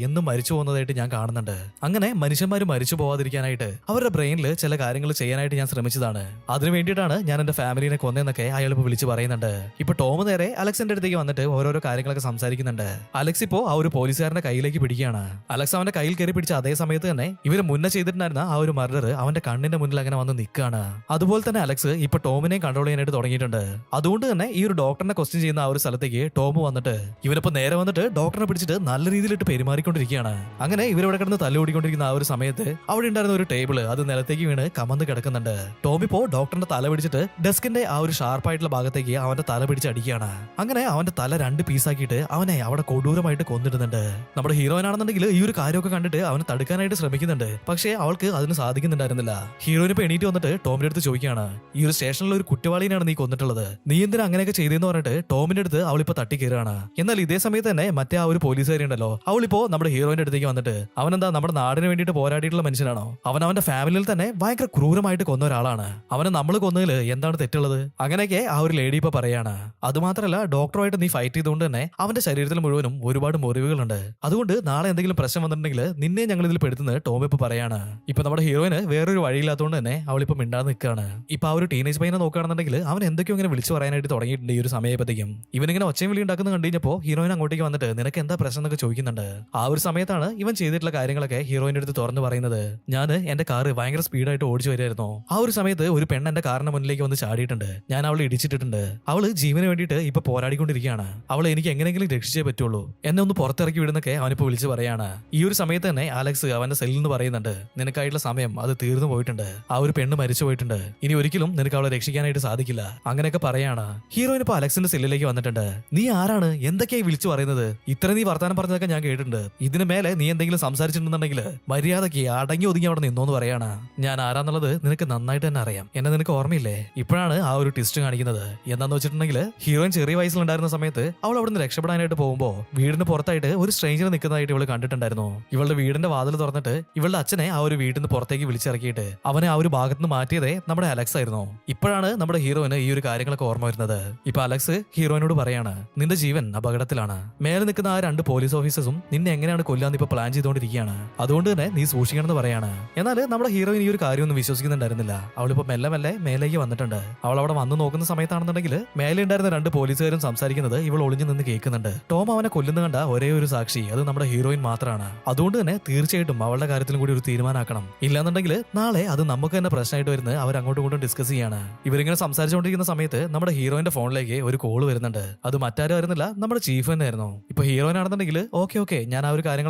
എന്നും മരിച്ചു പോകുന്നതായിട്ട് ഞാൻ കാണുന്നുണ്ട്. അങ്ങനെ മനുഷ്യന്മാർ മരിച്ചു പോവാതിരിക്കാനായിട്ട് അവരുടെ ബ്രെയിനിൽ ചില കാര്യങ്ങൾ ചെയ്യാനായിട്ട് ഞാൻ ശ്രമിച്ചതാണ്. അതിനു വേണ്ടിയിട്ടാണ് ഞാൻ എന്റെ ഫാമിലിനെ കൊന്നതെന്നൊക്കെ അയാൾ ഇപ്പൊ വിളിച്ച് പറയുന്നുണ്ട്. ഇപ്പൊ ടോം നേരെ അലക്സിന്റെ അടുത്തേക്ക് വന്നിട്ട് ഓരോരോ കാര്യങ്ങളൊക്കെ സംസാരിക്കുന്നുണ്ട്. അലക്സ് ഇപ്പോ ആ ഒരു പോലീസുകാരന്റെ കയ്യിലേക്ക് പിടിക്കുകയാണ്. അലക്സ് അവന്റെ കയ്യിൽ കയറി പിടിച്ച അതേ സമയത്ത് തന്നെ ഇവര് മുന്നേ ചെയ്തിട്ടുണ്ടായിരുന്ന ആ ഒരു മർഡർ അവന്റെ കണ്ണിന്റെ മുന്നിൽ അങ്ങനെ വന്ന് നിൽക്കുകയാണ്. അതുപോലെ തന്നെ അലക്സ് ഇപ്പൊ ടോമിനെ കൺട്രോൾ ചെയ്യാനായിട്ട് തുടങ്ങിയിട്ടുണ്ട്. അതുകൊണ്ട് തന്നെ ഈ ഒരു ഡോക്ടറിനെ ക്വസ്റ്റ്യൻ ചെയ്യുന്ന ആ ഒരു സ്ഥലത്തേക്ക് ടോം വന്നിട്ട് ഇവനിപ്പോ നേരെ വന്നിട്ട് ഡോക്ടറിനെ പിടിച്ചിട്ട് നല്ല രീതിയിലിട്ട് പെരുമാറിക്കൊണ്ടിരിക്കുകയാണ്. അങ്ങനെ ഇവരിവിടെ കിടന്ന് തല്ലുകൂടിക്കൊണ്ടിരിക്കുന്ന ആ ഒരു സമയത്ത് അവിടെ ഉണ്ടായിരുന്ന ഒരു ടേബിള് അത് നിലത്തേക്ക് വീണ് കമന്ന് കിടക്കുന്നുണ്ട്. ടോം ഇപ്പോ ഡോക്ടറിന്റെ തല പിടിച്ചിട്ട് ഡെസ്കിന്റെ ആ ഒരു ഷാർപ്പായിട്ടുള്ള ഭാഗത്തേക്ക് അവന്റെ തല പിടിച്ച് അടിക്കുകയാണ്. അങ്ങനെ അവന്റെ തല 2 പീസാക്കിയിട്ട് അവനെ അവിടെ കൊടൂരമായിട്ട് കൊന്നിടുന്നുണ്ട്. നമ്മുടെ ഹീറോയിനാണെന്നുണ്ടെങ്കിൽ ഈ ഒരു കാര്യമൊക്കെ കണ്ടിട്ട് അവനെ തടുക്കാനായിട്ട് ശ്രമിക്കുന്നുണ്ട്. പക്ഷേ അവൾക്ക് അതിന് സാധിക്കുന്നുണ്ടായിരുന്നില്ല. ഹീറോയിന് ഇപ്പൊ എണീറ്റ് വന്നിട്ട് ടോമിന്റെ അടുത്ത് ചോദിക്കുകയാണ്, ഈ ഒരു സ്റ്റേഷനിൽ ഒരു കുറ്റവാളിനെയാണ് നീ കൊന്നിട്ടുള്ളത്, നീ എന്തിനാ അങ്ങനെയൊക്കെ ചെയ്തെന്ന് പറഞ്ഞിട്ട് ടോമിന്റെ അടുത്ത് അവളിപ്പോ തട്ടിക്കയറുകയാണ്. എന്നാൽ ഇതേ സമയത്ത് തന്നെ മറ്റേ ആ ഒരു പോലീസുകാരി ഉണ്ടല്ലോ, അവളിപ്പോ നമ്മുടെ ഹീറോയിന്റെ അടുത്തേക്ക് വന്നിട്ട് അവനെന്താ നമ്മുടെ നാടിന് വേണ്ടിയിട്ട് പോരാടിയിട്ടുള്ള മനുഷ്യനാണോ, അവൻ അവന്റെ ഫാമിലിയിൽ തന്നെ ഭയങ്കര ക്രൂരമായിട്ട് കൊന്ന ഒരാളാണ്, അവനെ നമ്മൾ കൊന്നതിൽ എന്താണ് തെറ്റുള്ളത്, അങ്ങനെയൊക്കെ ആ ഒരു ലേഡി ഇപ്പൊ പറയാണ്. അതുമാത്രമല്ല ഡോക്ടറുമായിട്ട് നീ ഫൈറ്റ് ചെയ്തുകൊണ്ട് തന്നെ അവന്റെ ശരീരത്തിൽ മുഴുവനും ഒരുപാട് മുറിവുകളുണ്ട്, അതുകൊണ്ട് നാളെ എന്തെങ്കിലും പ്രശ്നം വന്നിട്ടുണ്ടെങ്കിൽ നിന്നെ ഞങ്ങൾ ഇതിൽ പെടുത്തുന്നത് ടോം ഇപ്പൊ പറയാണ്. ഇപ്പൊ നമ്മുടെ ഹീറോയിന് വേറൊരു വഴിയില്ലാത്തതുകൊണ്ട് തന്നെ അവളിപ്പോ മിണ്ടാതെ നിൽക്കുകയാണ്. ഇപ്പൊ ആ ഒരു ടീനേജ് പയ്യനെ നോക്കുകയാണെന്നുണ്ടെങ്കിൽ അവൻ എന്തൊക്കെയോ ഇങ്ങനെ വിളിച്ചു പറയാനായിട്ട് തുടങ്ങിയിട്ടുണ്ട് ഈ ഒരു സമയത്തേക്കും. ഇവനിങ്ങനെ ഒച്ചയും വിളി ഉണ്ടാക്കുന്ന കണ്ടുകഴിഞ്ഞപ്പോ ഹീറോയിൻ അങ്ങോട്ടേക്ക് വന്നിട്ട് നിനക്ക് എന്താ പ്രശ്നം എന്നൊക്കെ ചോദിക്കുന്നുണ്ട്. ആ ഒരു സമയത്താണ് ഇവൻ ചെയ്തിട്ടുള്ള കാര്യങ്ങളൊക്കെ ഹീറോയിന്റെ അടുത്ത് തുറന്നു പറയുന്നത്. ഞാൻ എന്റെ കാറ് ഭയങ്കര സ്പീഡായിട്ട് ഓടിച്ചു വരികയായിരുന്നു. ആ ഒരു സമയത്ത് ഒരു പെണ്ണ് എന്റെ കാറിന്റെ മുന്നിലേക്ക് വന്ന് ചാടിയിട്ടുണ്ട്, ഞാൻ അവളെ ഇടിച്ചിട്ടിട്ടുണ്ട്, അവള് ജീവന് വേണ്ടിയിട്ട് ഇപ്പൊ പോരാടിക്കൊണ്ടിരിക്കുകയാണ്, അവളെ എനിക്ക് എങ്ങനെയെങ്കിലും രക്ഷിച്ചേ പറ്റുള്ളൂ, എന്നെ ഒന്ന് പുറത്തിറക്കി വിടുന്നൊക്കെ അവനിപ്പോ വിളിച്ച് പറയാണ്. ഈ ഒരു സമയത്ത് തന്നെ അലക്സ് അവന്റെ സെല്ലിൽ നിന്ന് പറയുന്നുണ്ട്, നിനക്കായിട്ടുള്ള സമയം അത് തീർന്നു പോയിട്ടുണ്ട്, ആ ഒരു പെണ്ണ് മരിച്ചു പോയിട്ടുണ്ട്, ഇനി ഒരിക്കലും നിനക്ക് അവളെ രക്ഷിക്കാനായിട്ട് സാധിക്കില്ല, അങ്ങനെയൊക്കെ പറയാണ്. ഹീറോയിൻ ഇപ്പൊ അലക്സിന്റെ സെല്ലിലേക്ക് വന്നിട്ടുണ്ട്. നീ ആരാണ്, എന്തൊക്കെയായി വിളിച്ചു പറയുന്നത്, ഇത്ര നീ വർത്താനം പറഞ്ഞതൊക്കെ ഞാൻ കേട്ടിട്ടുണ്ട്, ഇതിന് മേലെ നീ എന്തെങ്കിലും സംസാരിച്ചിട്ടുണ്ടെങ്കിൽ മര്യാദയ്ക്ക് അടങ്ങി ഒതുങ്ങി അവിടെ നിന്നോന്ന് പറയാണ്. ഞാൻ ആരാന്നുള്ളത് നിനക്ക് നന്നായിട്ട് തന്നെ അറിയാം, എന്നെ നിനക്ക് ഓർമ്മയില്ലേ. ഇപ്പോഴാണ് ആ ഒരു ട്വിസ്റ്റ് കാണിക്കുന്നത്. എന്താന്ന് വെച്ചിട്ടുണ്ടെങ്കിൽ ഹീറോയിൻ ചെറിയ വയസ്സിലുണ്ടായിരുന്ന സമയത്ത് അവൾ അവിടെ നിന്ന് രക്ഷപ്പെടാനായിട്ട് പോകുമ്പോ വീടിന് പുറത്തായിട്ട് ഒരു സ്ട്രേഞ്ചർ നിൽക്കുന്നതായിട്ട് ഇവള് കണ്ടിട്ടുണ്ടായിരുന്നു. ഇവളുടെ വീടിന്റെ വാതിൽ തുറന്നിട്ട് ഇവളുടെ അച്ഛനെ ആ ഒരു വീട്ടിൽ നിന്ന് പുറത്തേക്ക് വിളിച്ചിറക്കിയിട്ട് അവനെ ആ ഒരു ഭാഗത്ത് നിന്ന് മാറ്റിയതേ നമ്മുടെ അലക്സ് ആയിരുന്നു. ഇപ്പോഴാണ് നമ്മുടെ ഹീറോയിന് ഈ ഒരു കാര്യങ്ങളൊക്കെ ഓർമ്മ വരുന്നത്. ഇപ്പൊ അലക്സ് ഹീറോയിനോട് പറയാണ്, നിന്റെ ജീവൻ അപകടത്തിലാണ്, മേലെ നിൽക്കുന്ന ആ 2 പോലീസ് ഓഫീസേഴ്സും നിന്നെ എങ്ങനെയാണ് കൊല്ലാന്ന് ഇപ്പൊ പ്ലാൻ ചെയ്തുകൊണ്ടിരിക്കുകയാണ്, അതുകൊണ്ട് തന്നെ നീ സൂക്ഷിക്കണമെന്ന് പറയാണ്. എന്നാൽ നമ്മുടെ ഹീറോയിൻ ഈ ഒരു കാര്യമൊന്നും വിശ്വസിക്കുന്നുണ്ടായിരുന്നില്ല. അവളിപ്പോ മെല്ലെ മെല്ലെ മേലേക്ക് വന്നിട്ടുണ്ട്. അവൾ അവിടെ വന്ന് നോക്കുന്ന സമയത്താണെന്നുണ്ടെങ്കിൽ മേലെ ഉണ്ടായിരുന്ന 2 പോലീസുകാരും സംസാരിക്കുന്നത് ഇവൾ ഒളിഞ്ഞു നിന്ന് കേൾക്കുന്നുണ്ട്. ടോം അവനെ കൊല്ലുന്ന കണ്ട ഒരേ ഒരു സാക്ഷി അത് നമ്മുടെ ഹീറോയിൻ മാത്രമാണ്. അതുകൊണ്ട് തന്നെ തീർച്ചയായിട്ടും അവളുടെ കാര്യത്തിലും കൂടി ഒരു തീരുമാനമാക്കണം, ഇല്ലാന്നുണ്ടെങ്കിൽ നാളെ അത് നമുക്ക് തന്നെ പ്രശ്നമായിട്ട് വരുന്നത് അവർ അങ്ങോട്ടും ഇങ്ങോട്ടും ഡിസ്കസ് ചെയ്യാണ്. ഇവരിങ്ങനെ സംസാരിച്ചുകൊണ്ടിരിക്കുന്ന സമയത്ത് നമ്മുടെ ഹീറോയിന്റെ ഫോണിലേക്ക് ഒരു കോള് വരുന്നുണ്ട്. അത് മറ്റാരും വരുന്നില്ല, നമ്മുടെ ചീഫ് തന്നെ ആയിരുന്നു. ഇപ്പൊ ഹീറോയിൻ ആണെന്നുണ്ടെങ്കിൽ ഓക്കെ ഞാൻ ആ ഒരു കാര്യങ്ങൾ